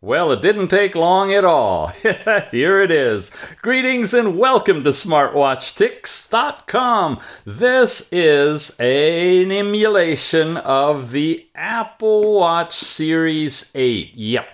Well, it didn't take long at all. Here it is. Greetings and welcome to SmartWatchTicks.com. This is an emulation of the Apple Watch Series 8. Yep.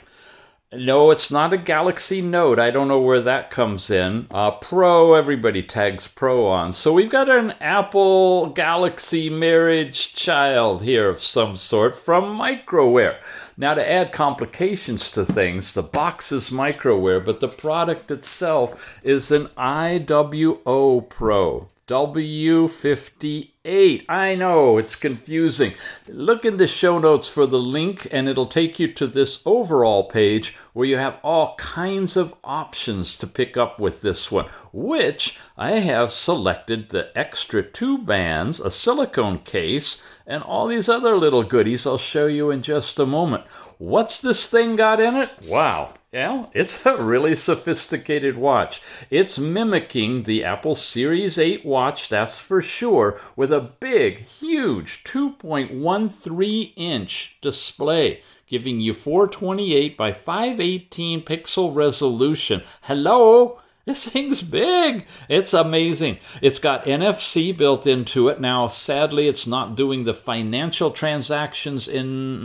No, it's not a Galaxy Note. I don't know where that comes in. Pro, everybody tags Pro on. So we've got an Apple Galaxy marriage child here of some sort from Microware. Now, to add complications to things, the box is Microware, but the product itself is an IWO PRO W58. I know, it's confusing. Look in the show notes for the link, and it'll take you to this overall page where you have all kinds of options to pick up with this one, which I have selected the extra 2 bands, a silicone case, and all these other little goodies I'll show you in just a moment. What's this thing got in it? Wow. Well, it's a really sophisticated watch. It's mimicking the Apple Series 8 watch, that's for sure, with a big, huge 2.13-inch display, giving you 428 by 518 pixel resolution. Hello? This thing's big. It's amazing. It's got NFC built into it. Now, sadly, it's not doing the financial transactions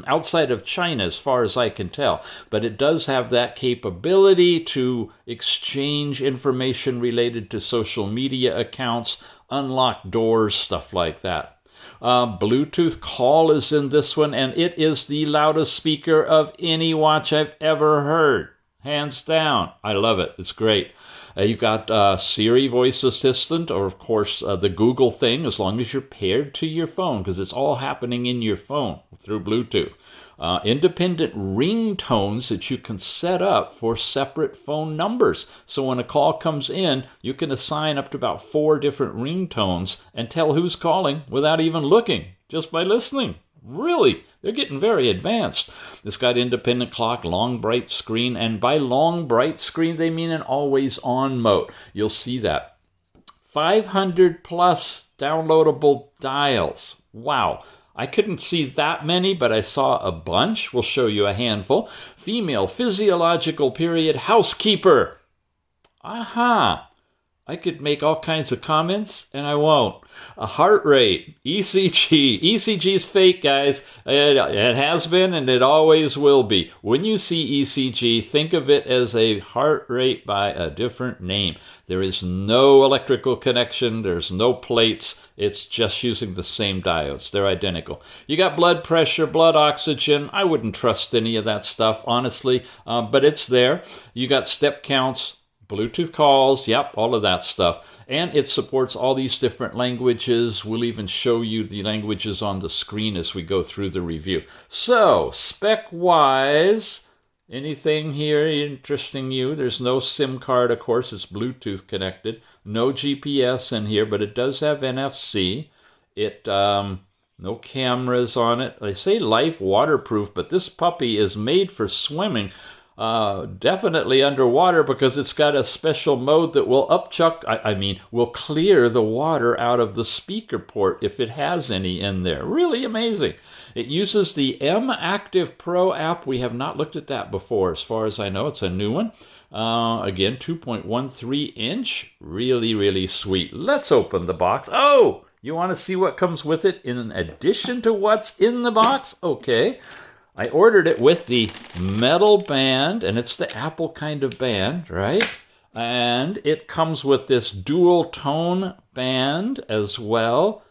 outside of China, as far as I can tell. But it does have that capability to exchange information related to social media accounts, unlock doors, stuff like that. Bluetooth call is in this one, and it is the loudest speaker of any watch I've ever heard. Hands down. I love it. It's great. You've got Siri voice assistant, or of course the Google thing, as long as you're paired to your phone, because it's all happening in your phone through Bluetooth. Independent ringtones that you can set up for separate phone numbers. So when a call comes in, you can assign up to about 4 different ringtones and tell who's calling without even looking, just by listening. Really, they're getting very advanced. It's got independent clock, long bright screen, and by long bright screen, they mean an always-on mode. You'll see that. 500 plus downloadable dials. Wow. I couldn't see that many, but I saw a bunch. We'll show you a handful. Female physiological period housekeeper. Aha. I could make all kinds of comments, and I won't. A heart rate, ECG. ECG's fake, guys. It has been, and it always will be. When you see ECG, think of it as a heart rate by a different name. There is no electrical connection. There's no plates. It's just using the same diodes. They're identical. You got blood pressure, blood oxygen. I wouldn't trust any of that stuff, honestly, but it's there. You got step counts, Bluetooth calls, yep, all of that stuff. And it supports all these different languages. We'll even show you the languages on the screen as we go through the review. So, spec-wise, anything here interesting you? There's no SIM card, of course. It's Bluetooth connected. No GPS in here, but it does have NFC. No cameras on it. They say life waterproof, but this puppy is made for swimming. Definitely underwater, because it's got a special mode that will will clear the water out of the speaker port if it has any in there. Really amazing. It uses the M Active Pro app. We have not looked at that before. As far as I know, it's a new one. Again, 2.13-inch. Really, really sweet. Let's open the box. Oh, you want to see what comes with it in addition to what's in the box? Okay. I ordered it with the metal band, and it's the Apple kind of band, right? And it comes with this dual tone band as well.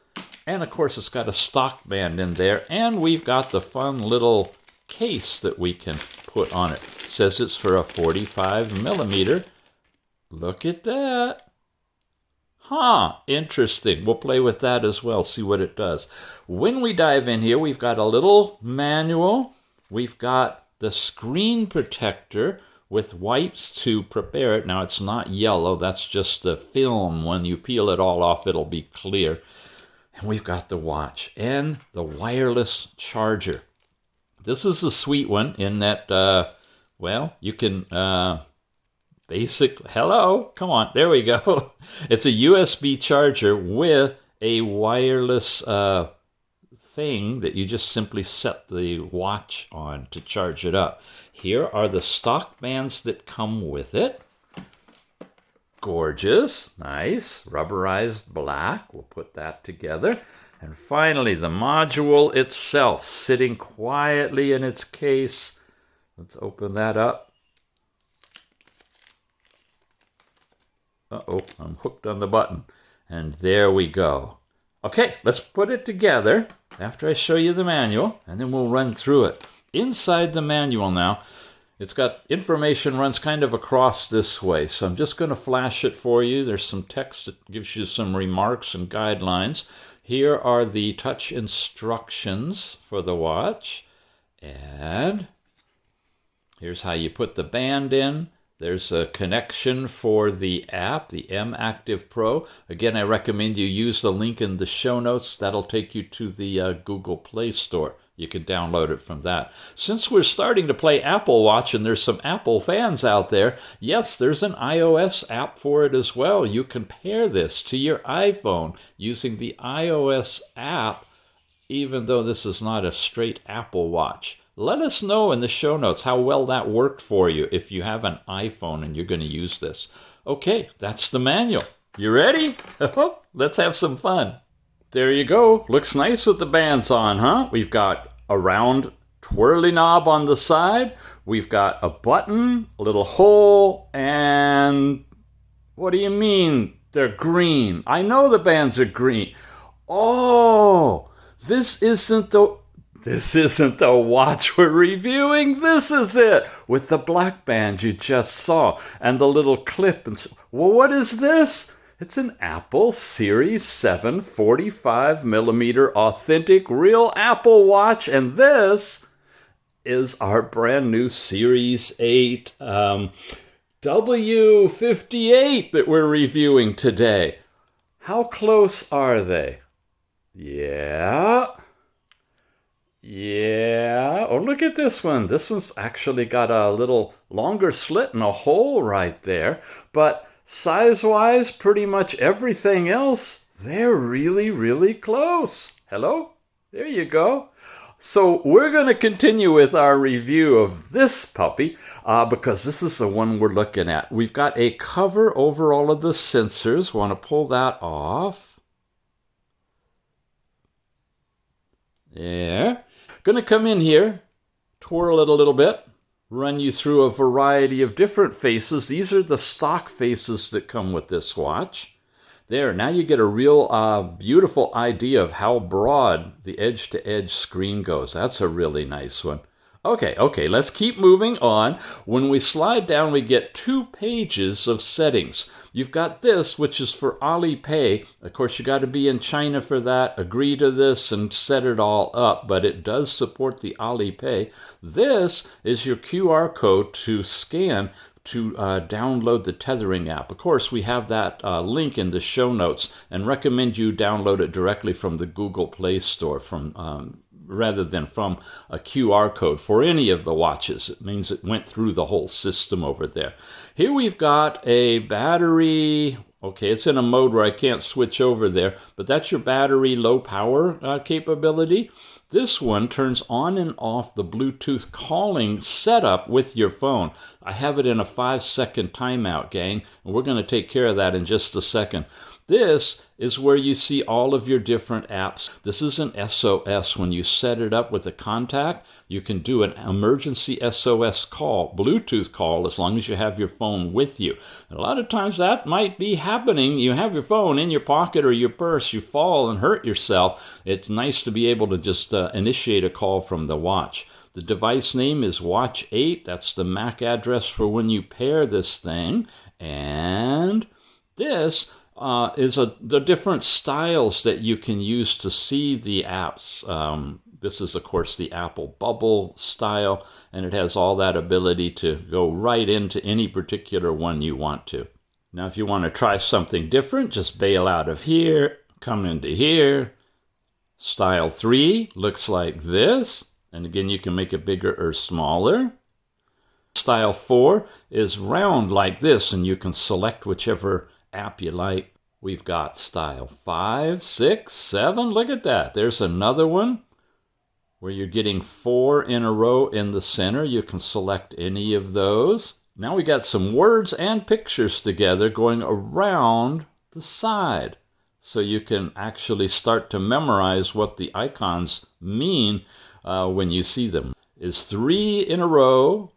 And of course, it's got a stock band in there. And we've got the fun little case that we can put on it. It says it's for a 45 millimeter. Look at that. Huh, interesting. We'll play with that as well, see what it does. When we dive in here, we've got a little manual. We've got the screen protector with wipes to prepare it. Now, it's not yellow. That's just the film. When you peel it all off, it'll be clear. And we've got the watch and the wireless charger. This is a sweet one in that, you can... hello, come on, there we go. It's a USB charger with a wireless thing that you just simply set the watch on to charge it up. Here are the stock bands that come with it. Gorgeous, nice, rubberized black. We'll put that together. And finally, the module itself, sitting quietly in its case. Let's open that up. Uh-oh, I'm hooked on the button. And there we go. Okay, let's put it together after I show you the manual, and then we'll run through it. Inside the manual now, it's got information runs kind of across this way, so I'm just going to flash it for you. There's some text that gives you some remarks and guidelines. Here are the touch instructions for the watch, and here's how you put the band in. There's a connection for the app, the M Active Pro. Again, I recommend you use the link in the show notes. That'll take you to the Google Play Store. You can download it from that. Since we're starting to play Apple Watch and there's some Apple fans out there, yes, there's an iOS app for it as well. You can pair this to your iPhone using the iOS app, even though this is not a straight Apple Watch. Let us know in the show notes how well that worked for you if you have an iPhone and you're going to use this. Okay, that's the manual. You ready? Let's have some fun. There you go. Looks nice with the bands on, huh? We've got a round twirly knob on the side. We've got a button, a little hole, and what do you mean they're green? I know the bands are green. Oh, this isn't the watch we're reviewing. This is it, with the black band you just saw and the little clip. And well, what is this? It's an Apple Series 7 45mm authentic real Apple Watch, and this is our brand new Series 8 W58 that we're reviewing today. How close are they? Yeah. Oh, look at this one. This one's actually got a little longer slit and a hole right there, but size-wise, pretty much everything else, they're really, really close. Hello? There you go. So we're going to continue with our review of this puppy because this is the one we're looking at. We've got a cover over all of the sensors. Want to pull that off. There. Going to come in here, twirl it a little bit. Run you through a variety of different faces. These are the stock faces that come with this watch. There, now you get a real beautiful idea of how broad the edge-to-edge screen goes. That's a really nice one. Okay, let's keep moving on. When we slide down, we get 2 pages of settings. You've got this, which is for Alipay. Of course, you got to be in China for that. Agree to this and set it all up, but it does support the Alipay. This is your QR code to scan to download the Tethering app. Of course, we have that link in the show notes and recommend you download it directly from the Google Play Store rather than from a QR code for any of the watches. It means it went through the whole system over there. Here we've got a battery. Okay, it's in a mode where I can't switch over there, but that's your battery low power capability. This one turns on and off the Bluetooth calling setup with your phone. I have it in a 5-second timeout, gang, and we're going to take care of that in just a second. This is where you see all of your different apps. This is an SOS. When you set it up with a contact, you can do an emergency SOS call, Bluetooth call, as long as you have your phone with you. And a lot of times that might be happening. You have your phone in your pocket or your purse, you fall and hurt yourself. It's nice to be able to just initiate a call from the watch. The device name is Watch 8. That's the MAC address for when you pair this thing. And this is the different styles that you can use to see the apps. This is, of course, the Apple Bubble style, and it has all that ability to go right into any particular one you want to. Now, if you want to try something different, just bail out of here, come into here. Style 3 looks like this, and again, you can make it bigger or smaller. Style 4 is round like this, and you can select whichever app you like. We've got style 5, 6, 7. Look at that. There's another one where you're getting 4 in a row in the center. You can select any of those. Now we got some words and pictures together going around the side. So you can actually start to memorize what the icons mean when you see them. Is 3 in a row,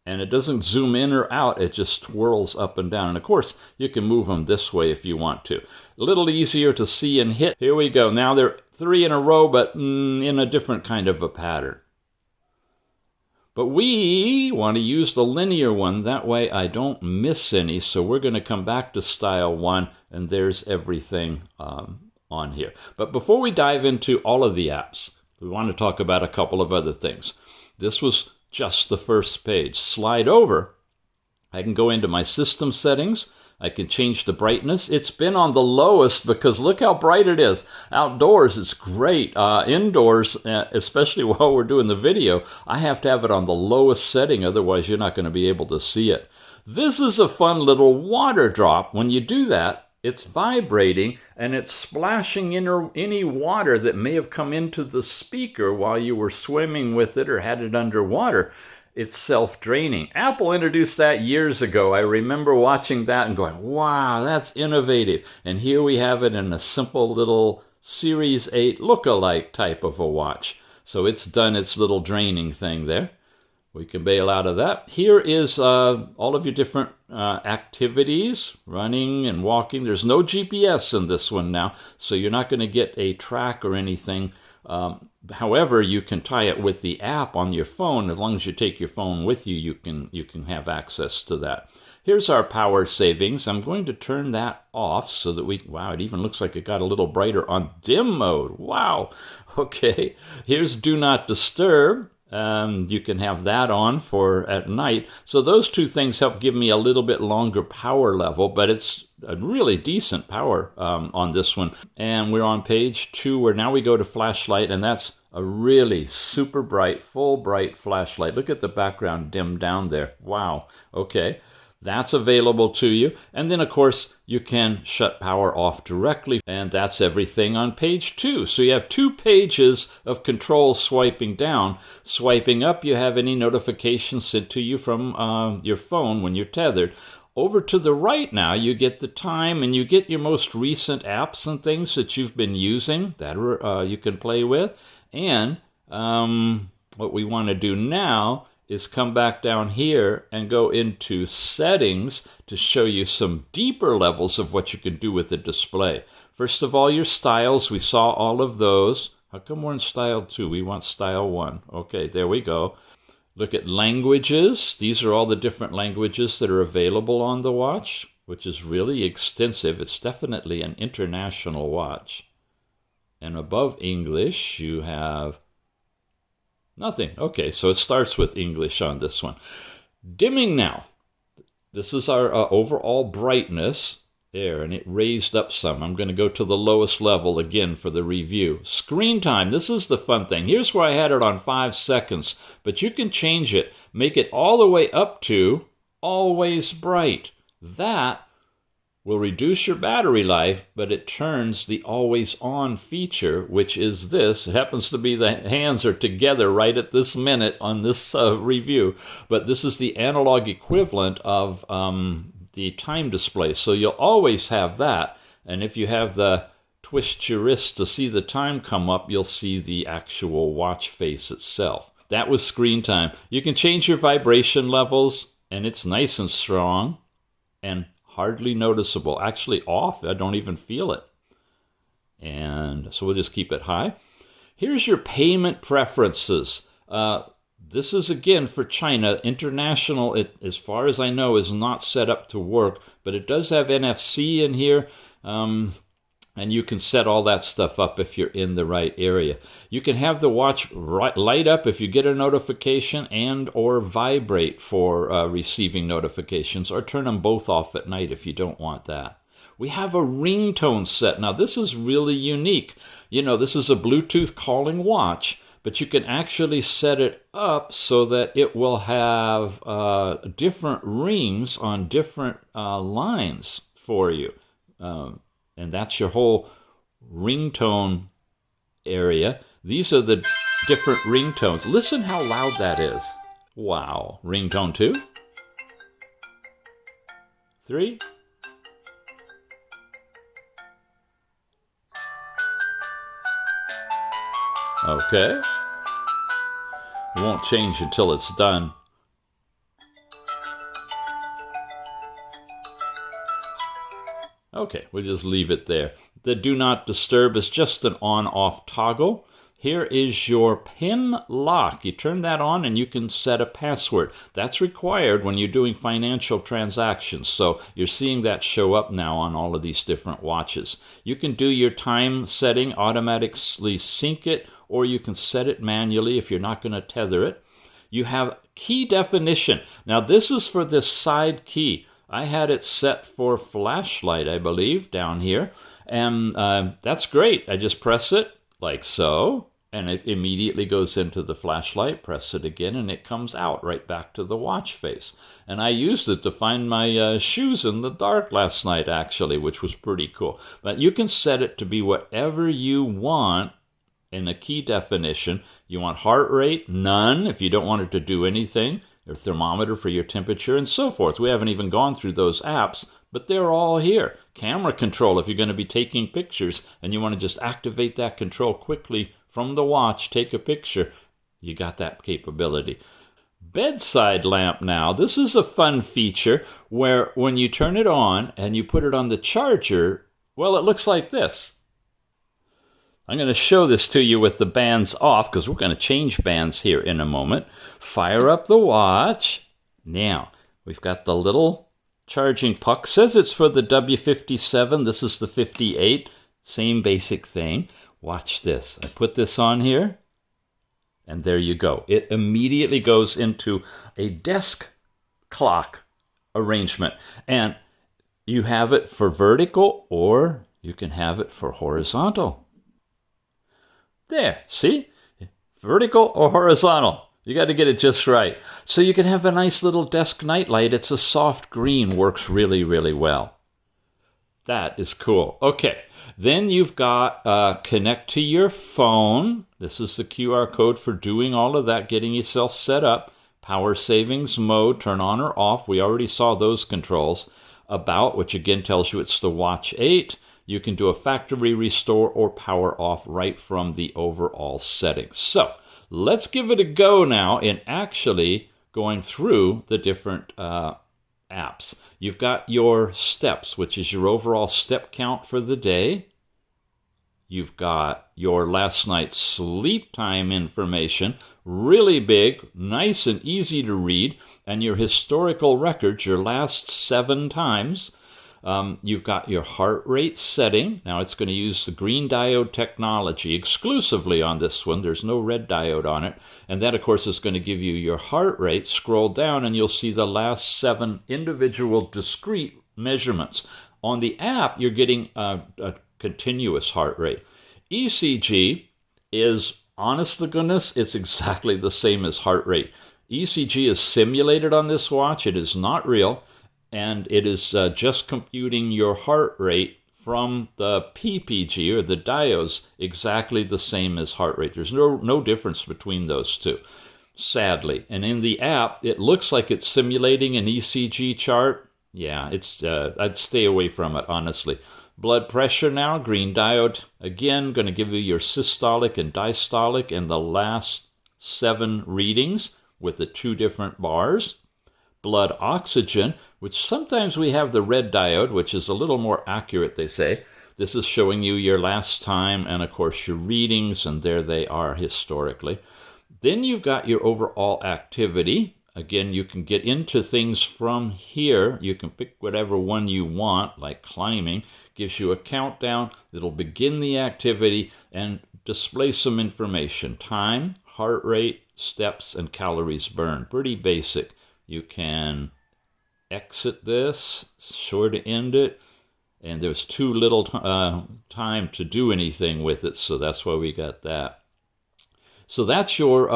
and it doesn't zoom in or out, it just twirls up and down. And of course, you can move them this way if you want to. A little easier to see and hit. Here we go. Now they're 3 in a row, but in a different kind of a pattern. But we want to use the linear one. That way I don't miss any. So we're going to come back to style 1, and there's everything on here. But before we dive into all of the apps, we want to talk about a couple of other things. This was just the first page. Slide over. I can go into my system settings. I can change the brightness. It's been on the lowest because look how bright it is. Outdoors, it's great. Indoors, especially while we're doing the video, I have to have it on the lowest setting. Otherwise, you're not going to be able to see it. This is a fun little water drop. When you do that, it's vibrating and it's splashing in any water that may have come into the speaker while you were swimming with it or had it underwater. It's self-draining. Apple introduced that years ago. I remember watching that and going, wow, that's innovative. And here we have it in a simple little Series 8 look-alike type of a watch. So it's done its little draining thing there. We can bail out of that. Here is all of your different activities, running and walking. There's no GPS in this one now, so you're not going to get a track or anything. However, you can tie it with the app on your phone. As long as you take your phone with you, you can have access to that. Here's our power savings. I'm going to turn that off so that wow, it even looks like it got a little brighter on dim mode. Wow. Okay. Here's do not disturb. You can have that on for at night. So those two things help give me a little bit longer power level, but it's a really decent power on this one. And we're on page 2 where now we go to flashlight, and that's a really super bright, full bright flashlight. Look at the background dimmed down there. Wow. Okay. That's available to you. And then, of course, you can shut power off directly. And that's everything on page 2. So you have 2 pages of control swiping down. Swiping up, you have any notifications sent to you from your phone when you're tethered. Over to the right now, you get the time and you get your most recent apps and things that you've been using that you can play with. And what we want to do now is come back down here and go into settings to show you some deeper levels of what you can do with the display. First of all, your styles, we saw all of those. How come we're in style 2? We want style 1. Okay, there we go. Look at languages. These are all the different languages that are available on the watch, which is really extensive. It's definitely an international watch. And above English, you have nothing. Okay, so it starts with English on this one. Dimming now. This is our overall brightness there, and it raised up some. I'm going to go to the lowest level again for the review. Screen time. This is the fun thing. Here's where I had it on 5 seconds, but you can change it. Make it all the way up to always bright. That will reduce your battery life, but it turns the always on feature, which is this. It happens to be the hands are together right at this minute on this review, but this is the analog equivalent of the time display. So you'll always have that, and if you have the twist your wrist to see the time come up, you'll see the actual watch face itself. That was screen time. You can change your vibration levels, and it's nice and strong, and hardly noticeable. Actually off. I don't even feel it. And so we'll just keep it high. Here's your payment preferences. This is, again, for China. International, it, as far as I know, is not set up to work, but it does have NFC in here. And you can set all that stuff up if you're in the right area. You can have the watch light up if you get a notification and or vibrate for receiving notifications, or turn them both off at night if you don't want that. We have a ringtone set. Now, this is really unique. You know, this is a Bluetooth calling watch, but you can actually set it up so that it will have different rings on different lines for you. And that's your whole ringtone area. These are the different ringtones. Listen how loud that is. Wow. Ringtone 2, 3. Okay. It won't change until it's done. Okay, we'll just leave it there. The do not disturb is just an on-off toggle. Here is your pin lock. You turn that on and you can set a password. That's required when you're doing financial transactions. So you're seeing that show up now on all of these different watches. You can do your time setting, automatically sync it, or you can set it manually if you're not going to tether it. You have key definition. Now this is for this side key. I had it set for flashlight, I believe, down here. And that's great. I just press it like so. And it immediately goes into the flashlight, press it again, and it comes out right back to the watch face. And I used it to find my shoes in the dark last night, actually, which was pretty cool. But you can set it to be whatever you want in a key definition. You want heart rate, none, if you don't want it to do anything, your thermometer for your temperature, and so forth. We haven't even gone through those apps, but they're all here. Camera control, if you're going to be taking pictures and you want to just activate that control quickly from the watch, take a picture, you got that capability. Bedside lamp now. This is a fun feature where when you turn it on and you put it on the charger, well, it looks like this. I'm going to show this to you with the bands off because we're going to change bands here in a moment. Fire up the watch. Now, we've got the little charging puck. Says it's for the W57. This is the 58. Same basic thing. Watch this. I put this on here, and there you go. It immediately goes into a desk clock arrangement. And you have it for vertical, or you can have it for horizontal. There, see? Vertical or horizontal. You got to get it just right. So you can have a nice little desk nightlight. It's a soft green, works really, really well. That is cool. Okay, then you've got connect to your phone. This is the QR code for doing all of that, getting yourself set up. Power savings mode, turn on or off. We already saw those controls. About, which again tells you it's the Watch 8. You can do a factory restore or power off right from the overall settings. So let's give it a go now in actually going through the different apps. You've got your steps, which is your overall step count for the day. You've got your last night's sleep time information, really big, nice and easy to read, and your historical records, your last 7 times. You've got your heart rate setting. Now it's going to use the green diode technology exclusively on this one. There's no red diode on it. And that, of course, is going to give you your heart rate. Scroll down and you'll see the last 7 individual discrete measurements. On the app, you're getting a continuous heart rate. ECG is, honest to goodness, it's exactly the same as heart rate. ECG is simulated on this watch. It is not real. And it is just computing your heart rate from the PPG or the diodes, exactly the same as heart rate. There's no difference between those two, sadly. And in the app, it looks like it's simulating an ECG chart. Yeah, I'd stay away from it, honestly. Blood pressure now, green diode. Again, going to give you your systolic and diastolic and the last 7 readings with the 2 different bars. Blood oxygen, which sometimes we have the red diode, which is a little more accurate, they say. This is showing you your last time and, of course, your readings, and there they are historically. Then you've got your overall activity. Again, you can get into things from here. You can pick whatever one you want, like climbing. Gives you a countdown. It'll begin the activity and display some information. Time, heart rate, steps, and calories burned. Pretty basic. You can exit this, sure to end it, and there's too little time to do anything with it, so that's why we got that. So that's your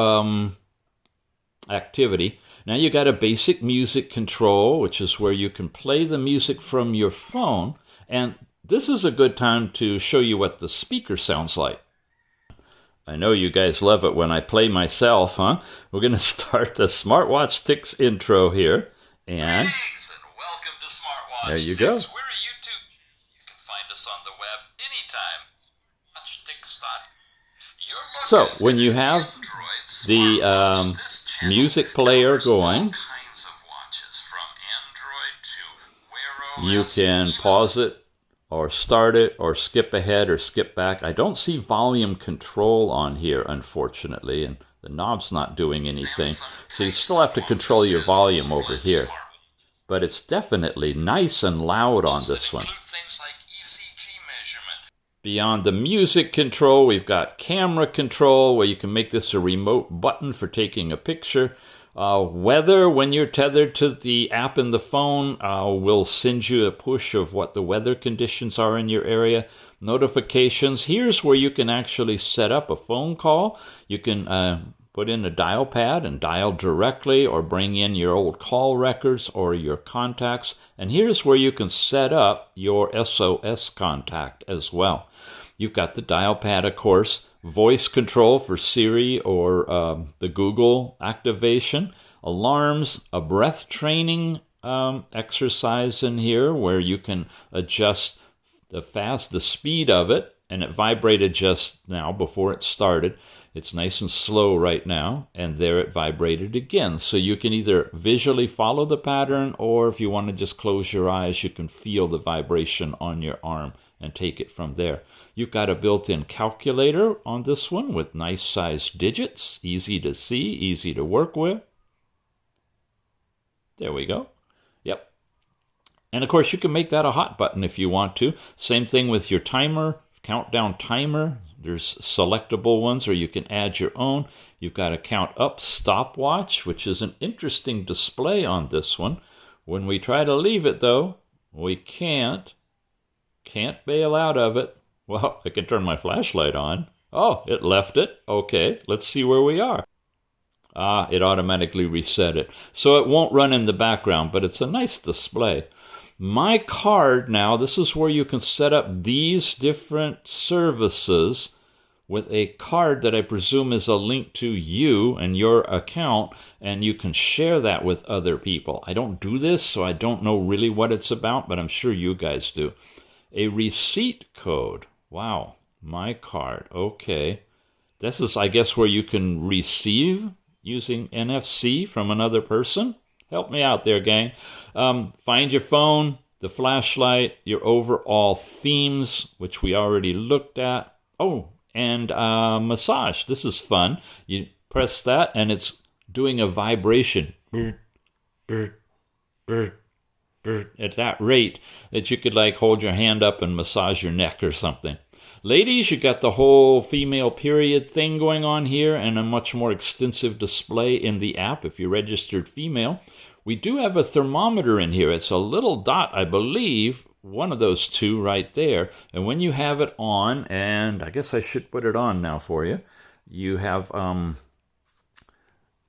activity. Now you got a basic music control, which is where you can play the music from your phone, and this is a good time to show you what the speaker sounds like. I know you guys love it when I play myself, huh? We're going to start the Smartwatch Ticks intro here. And Greetings and welcome to Smartwatch there you Ticks. go. We're a YouTube. You can find us on the web anytime. WatchTicks. So when you have the music player going, you can pause it or start it or skip ahead or skip back. I don't see volume control on here, unfortunately, and the knob's not doing anything. So you still have to control your volume over here. But it's definitely nice and loud on this one. Beyond the music control, we've got camera control, where you can make this a remote button for taking a picture. Weather, when you're tethered to the app in the phone, will send you a push of what the weather conditions are in your area. Notifications, here's where you can actually set up a phone call. You can put in a dial pad and dial directly, or bring in your old call records or your contacts. And here's where you can set up your SOS contact as well. You've got the dial pad, of course, voice control for Siri or the Google activation, alarms, a breath training exercise in here where you can adjust the speed of it, and it vibrated just now before it started. It's nice and slow right now, and there it vibrated again. So you can either visually follow the pattern, or if you want to just close your eyes, you can feel the vibration on your arm and take it from there. You've got a built-in calculator on this one with nice sized digits, easy to see, easy to work with. There we go. Yep. And of course, you can make that a hot button if you want to. Same thing with your timer, countdown timer. There's selectable ones, or you can add your own. You've got a count up stopwatch, which is an interesting display on this one. When we try to leave it, though, we can't bail out of it. Well, I can turn my flashlight on. Oh, it left it. Okay, let's see where we are. It automatically reset it. So it won't run in the background, but it's a nice display. My card now, this is where you can set up these different services with a card that I presume is a link to you and your account, and you can share that with other people. I don't do this, so I don't know really what it's about, but I'm sure you guys do. A receipt code. Wow, my card. Okay. This is, I guess, where you can receive using NFC from another person. Help me out there, gang. Find your phone, the flashlight, your overall themes, which we already looked at. Oh, and massage. This is fun. You press that, and it's doing a vibration. At that rate that you could like hold your hand up and massage your neck or something. Ladies, you got the whole female period thing going on here, and a much more extensive display in the app if you're registered female. We do have a thermometer in here. It's a little dot, I believe, one of those two right there. And when you have it on, and I guess I should put it on now for you, you have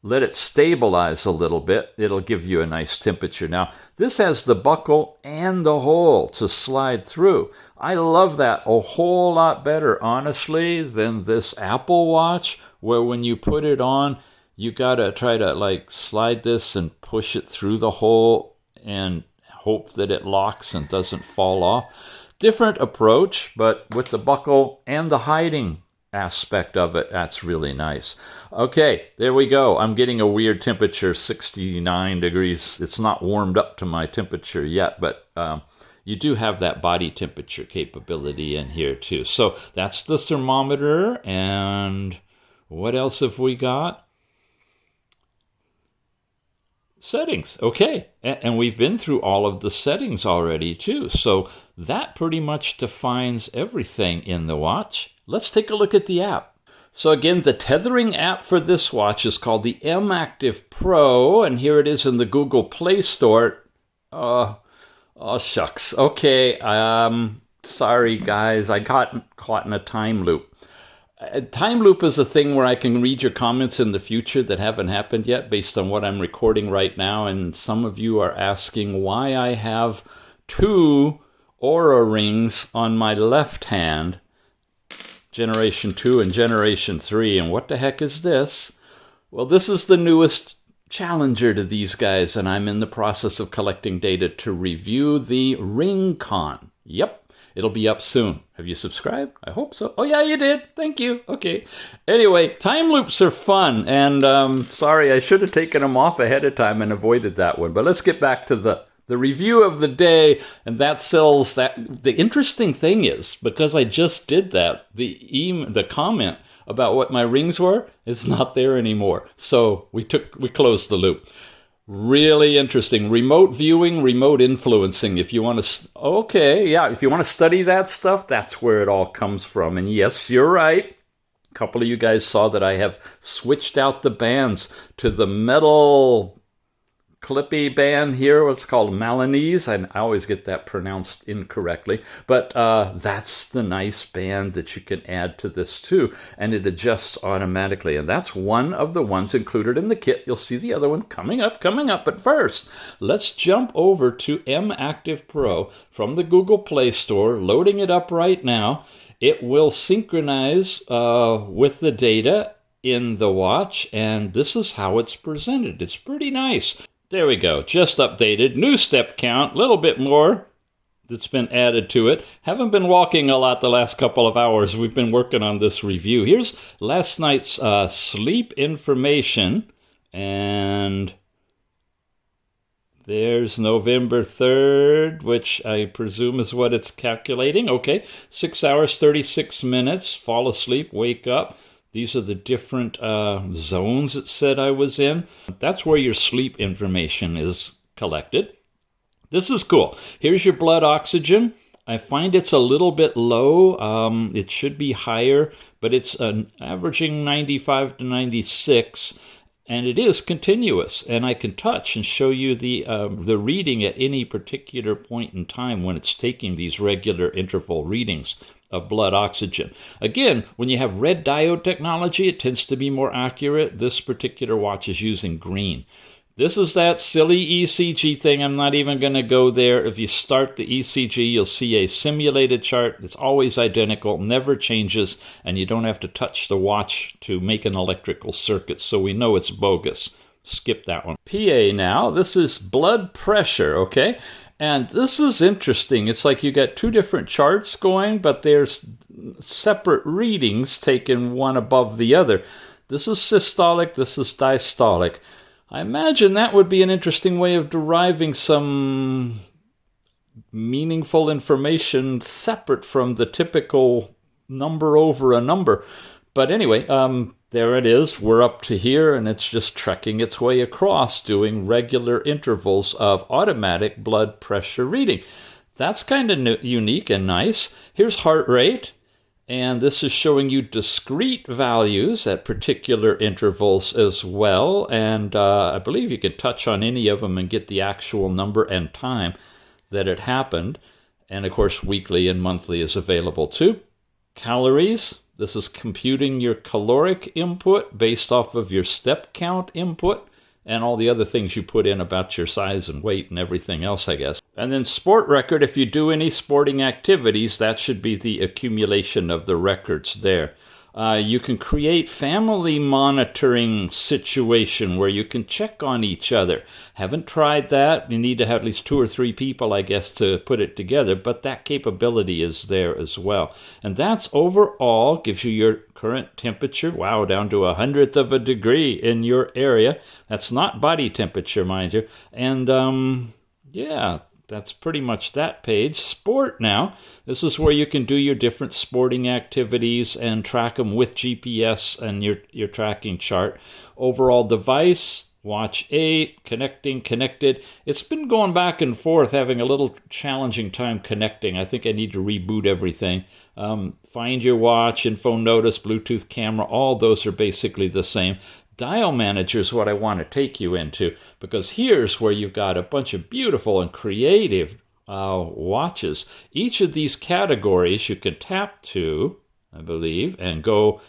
let it stabilize a little bit. It'll give you a nice temperature. Now, this has the buckle and the hole to slide through. I love that a whole lot better, honestly, than this Apple Watch, where when you put it on, you gotta try to like slide this and push it through the hole and hope that it locks and doesn't fall off. Different approach, but with the buckle and the hiding aspect of it, that's really nice. Okay, there we go. I'm getting a weird temperature, 69 degrees. It's not warmed up to my temperature yet, but you do have that body temperature capability in here too. So that's the thermometer. And what else have we got? Settings. Okay, and we've been through all of the settings already too. So that pretty much defines everything in the watch. Let's take a look at the app. So again, the tethering app for this watch is called the IWO Pro, and here it is in the Google Play Store. Oh shucks. Okay, sorry guys, I got caught in a time loop. A time loop is a thing where I can read your comments in the future that haven't happened yet based on what I'm recording right now, and some of you are asking why I have two Aura rings on my left hand, Generation 2 and Generation 3. And what the heck is this? Well, this is the newest challenger to these guys, and I'm in the process of collecting data to review the RingCon. Yep, it'll be up soon. Have you subscribed? I hope so. Oh yeah, you did. Thank you. Okay. Anyway, time loops are fun, and sorry, I should have taken them off ahead of time and avoided that one. But let's get back to the review of the day, and that sells that. The interesting thing is, because I just did that, the comment about what my rings were is not there anymore. So we closed the loop. Really interesting. Remote viewing, remote influencing. If you want to, if you want to study that stuff, that's where it all comes from. And yes, you're right. A couple of you guys saw that I have switched out the bands to the metal clippy band here, what's called Milanese. I always get that pronounced incorrectly, but that's the nice band that you can add to this too, and it adjusts automatically, and that's one of the ones included in the kit. You'll see the other one coming up, but first, let's jump over to M Active Pro from the Google Play Store, loading it up right now. It will synchronize with the data in the watch, and this is how it's presented. It's pretty nice. There we go, just updated. New step count, a little bit more that's been added to it. Haven't been walking a lot the last couple of hours. We've been working on this review. Here's last night's sleep information, and there's November 3rd, which I presume is what it's calculating. Okay, 6 hours, 36 minutes, fall asleep, wake up. These are the different zones it said I was in. That's where your sleep information is collected. This is cool. Here's your blood oxygen. I find it's a little bit low. It should be higher, but it's averaging 95 to 96, and it is continuous. And I can touch and show you the reading at any particular point in time when it's taking these regular interval readings of blood oxygen. Again, when you have red diode technology, it tends to be more accurate. This particular watch is using green. This is that silly ECG thing. I'm not even going to go there. If you start the ECG, you'll see a simulated chart. It's always identical, never changes, and you don't have to touch the watch to make an electrical circuit, so we know it's bogus. Skip that one. PA now. This is blood pressure, okay? And this is interesting. It's like you got two different charts going, but there's separate readings taken one above the other. This is systolic, this is diastolic. I imagine that would be an interesting way of deriving some meaningful information separate from the typical number over a number. But anyway, there it is. We're up to here, and it's just trekking its way across, doing regular intervals of automatic blood pressure reading. That's kind of unique and nice. Here's heart rate, and this is showing you discrete values at particular intervals as well. And I believe you can touch on any of them and get the actual number and time that it happened. And of course, weekly and monthly is available too. Calories. This is computing your caloric input based off of your step count input and all the other things you put in about your size and weight and everything else, I guess. And then sport record, if you do any sporting activities, that should be the accumulation of the records there. You can create family monitoring situation where you can check on each other. Haven't tried that. You need to have at least 2 or 3 people, I guess, to put it together, but that capability is there as well. And that's overall, gives you your current temperature, wow, down to 1/100th of a degree in your area. That's not body temperature, mind you. And yeah, that's pretty much that page. Sport now. This is where you can do your different sporting activities and track them with GPS and your tracking chart. Overall device, watch 8, connected. It's been going back and forth, having a little challenging time connecting. I think I need to reboot everything. Find your watch, info notice, Bluetooth camera, all those are basically the same. Dial manager is what I want to take you into, because here's where you've got a bunch of beautiful and creative watches. Each of these categories you can tap to, I believe, and go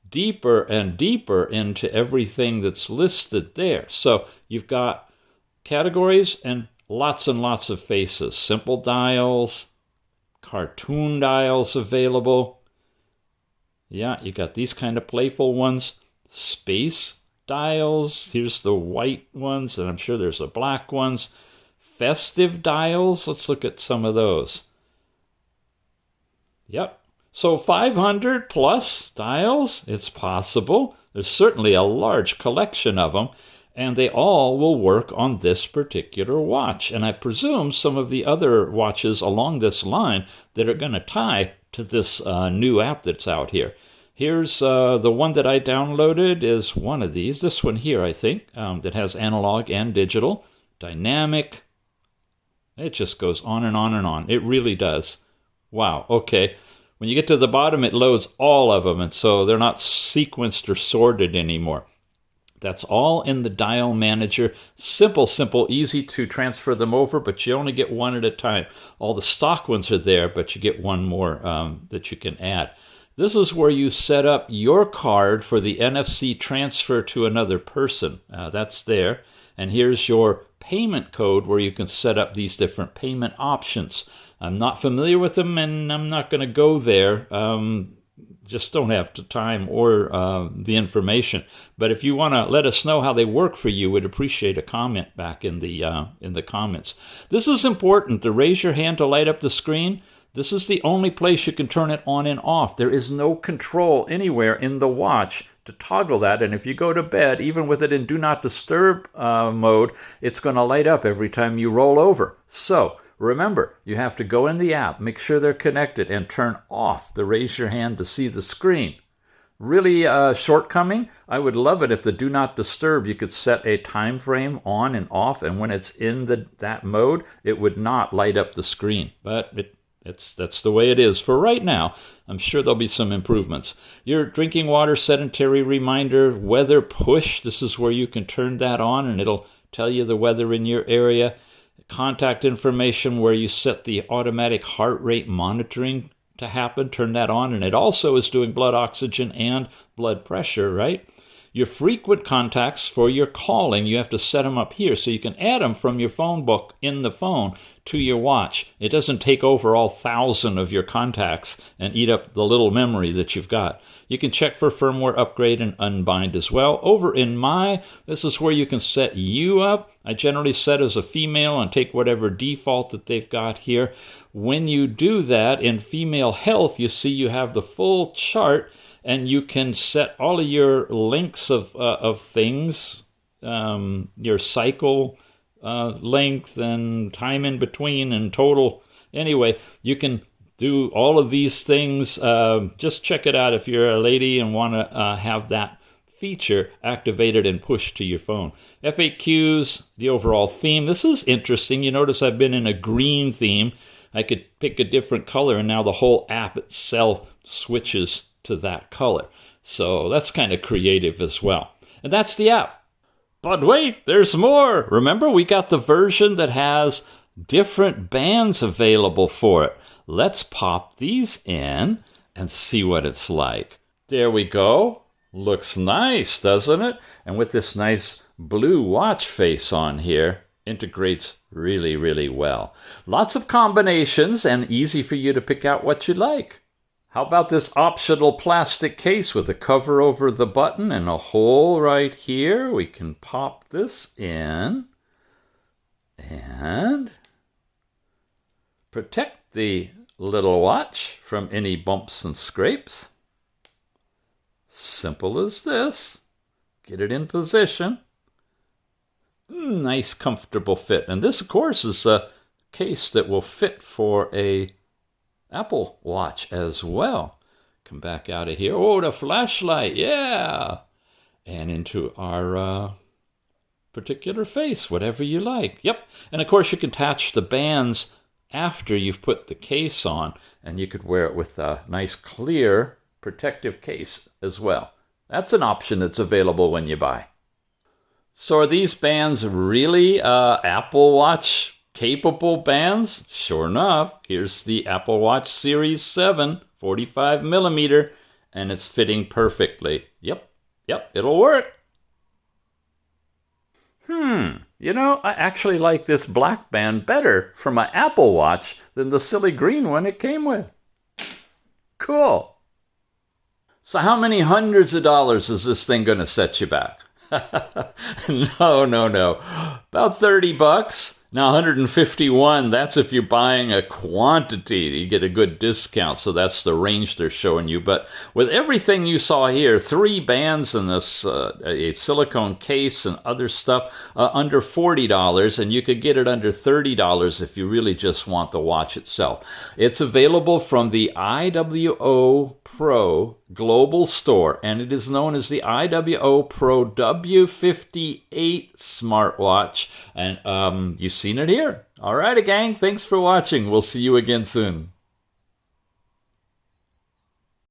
deeper and deeper into everything that's listed there. So you've got categories and lots of faces. Simple dials, cartoon dials available. Yeah, you got these kind of playful ones. Space dials. Here's the white ones, and I'm sure there's the black ones. Festive dials. Let's look at some of those. Yep. So 500 plus dials, it's possible. There's certainly a large collection of them, and they all will work on this particular watch. And I presume some of the other watches along this line that are going to tie to this new app that's out here. Here's the one that I downloaded is one of these. This one here, I think, that has analog and digital. Dynamic. It just goes on and on and on. It really does. Wow, okay. When you get to the bottom, it loads all of them, and so they're not sequenced or sorted anymore. That's all in the dial manager. Simple, easy to transfer them over, but you only get one at a time. All the stock ones are there, but you get one more that you can add. This is where you set up your card for the NFC transfer to another person. That's there. And here's your payment code where you can set up these different payment options. I'm not familiar with them, and I'm not going to go there. Just don't have the time or the information. But if you want to let us know how they work for you, we'd appreciate a comment back in the comments. This is important. To raise your hand to light up the screen. This is the only place you can turn it on and off. There is no control anywhere in the watch to toggle that. And if you go to bed, even with it in Do Not Disturb mode, it's going to light up every time you roll over. So remember, you have to go in the app, make sure they're connected, and turn off the raise your hand to see the screen. Really shortcoming? I would love it if the Do Not Disturb, you could set a time frame on and off, and when it's in that mode, it would not light up the screen. But that's the way it is for right now. I'm sure there'll be some improvements. Your drinking water sedentary reminder, weather push. This is where you can turn that on, and it'll tell you the weather in your area. Contact information where you set the automatic heart rate monitoring to happen. Turn that on, and it also is doing blood oxygen and blood pressure, right? Your frequent contacts for your calling, you have to set them up here so you can add them from your phone book in the phone to your watch. It doesn't take over all 1,000 of your contacts and eat up the little memory that you've got. You can check for firmware upgrade and unbind as well. Over in this is where you can set you up. I generally set as a female and take whatever default that they've got here. When you do that, in female health, you see you have the full chart, and you can set all of your lengths of things, your cycle length and time in between and total. Anyway, you can do all of these things. Just check it out if you're a lady and want to have that feature activated and pushed to your phone. FAQs, the overall theme. This is interesting. You notice I've been in a green theme. I could pick a different color, and now the whole app itself switches to that color. So that's kind of creative as well. And that's the app. But wait, there's more. Remember, we got the version that has different bands available for it. Let's pop these in and see what it's like. There we go. Looks nice, doesn't it? And with this nice blue watch face on here, integrates really, really well. Lots of combinations and easy for you to pick out what you like. How about this optional plastic case with a cover over the button and a hole right here? We can pop this in and protect the little watch from any bumps and scrapes. Simple as this. Get it in position. Nice, comfortable fit. And this, of course, is a case that will fit for a Apple Watch as well. Come back out of here. Oh, the flashlight, yeah! And into our particular face, whatever you like. Yep, and of course you can attach the bands after you've put the case on, and you could wear it with a nice clear protective case as well. That's an option that's available when you buy. So are these bands really Apple Watch capable bands? Sure enough, here's the Apple Watch Series 7, 45 millimeter, and it's fitting perfectly. Yep, it'll work. You know, I actually like this black band better for my Apple Watch than the silly green one it came with. Cool. So how many hundreds of dollars is this thing going to set you back? No. About 30 bucks. Now 151, that's if you're buying a quantity. You get a good discount, so that's the range they're showing you. But with everything you saw here, 3 bands in this, a silicone case and other stuff, under $40, and you could get it under $30 if you really just want the watch itself. It's available from the IWO Pro Global Store, and it is known as the IWO Pro W58 smartwatch, and you've seen it here. All right, gang, thanks for watching. We'll see you again soon.